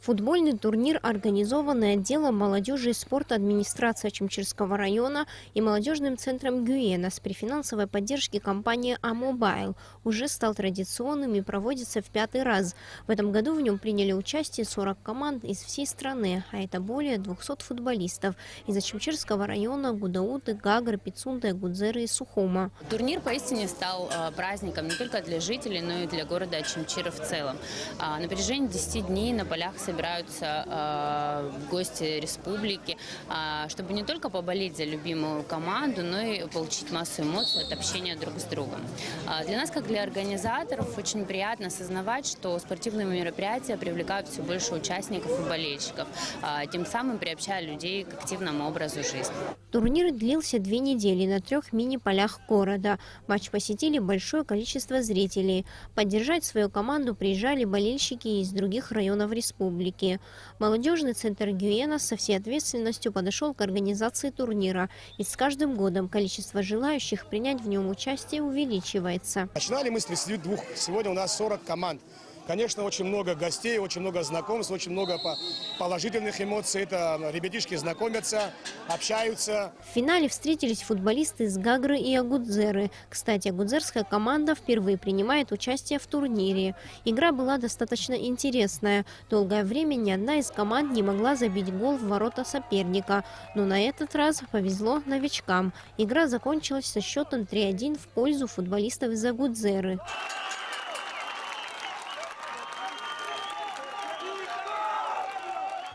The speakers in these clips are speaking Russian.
Футбольный турнир, организованный отделом молодежи и спорта администрации Ачимчирского района и молодежным центром Гуенас при финансовой поддержке компании «Амобайл», уже стал традиционным и проводится в 5-й раз. В этом году в нем приняли участие 40 команд из всей страны, а это более 200 футболистов из Ачимчирского района, Гудауты, Гагры, Пицунды, Агудзеры и Сухума. Турнир поистине стал праздником не только для жителей, но и для города Ачимчира в целом. На протяжении 10 дней на полях собираются гости республики, чтобы не только поболеть за любимую команду, но и получить массу эмоций от общения друг с другом. Для нас, как для организаторов, очень приятно осознавать, что спортивные мероприятия привлекают все больше участников и болельщиков, тем самым приобщая людей к активному образу жизни. Турнир длился 2 недели на 3 мини-полях города. Матч посетили большое количество зрителей. Поддержать свою команду приезжали болельщики из других районов республики. Молодежный центр Гуенас со всей ответственностью подошел к организации турнира. И с каждым годом количество желающих принять в нем участие увеличивается. Начинали мы с 32, сегодня у нас 40 команд. Конечно, очень много гостей, очень много знакомств, очень много положительных эмоций. Это ребятишки знакомятся, общаются. В финале встретились футболисты из Гагры и Агудзеры. Кстати, агудзерская команда впервые принимает участие в турнире. Игра была достаточно интересная. Долгое время ни одна из команд не могла забить гол в ворота соперника. Но на этот раз повезло новичкам. Игра закончилась со счетом 3-1 в пользу футболистов из Агудзеры.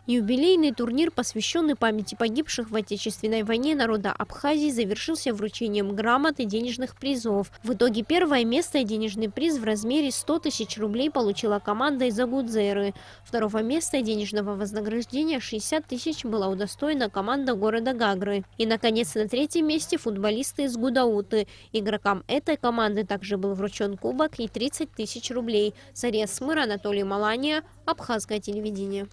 Юбилейный турнир, посвященный памяти погибших в Отечественной войне народа Абхазии, завершился вручением грамот и денежных призов. В итоге первое место и денежный приз в размере 100 тысяч рублей получила команда из Агудзеры. Второго места и денежного вознаграждения 60 тысяч была удостоена команда города Гагры. И, наконец, на 3-м месте футболисты из Гудауты. Игрокам этой команды также был вручен кубок и 30 тысяч рублей. Сария Смыр, Анатолий Малания, Абхазское телевидение.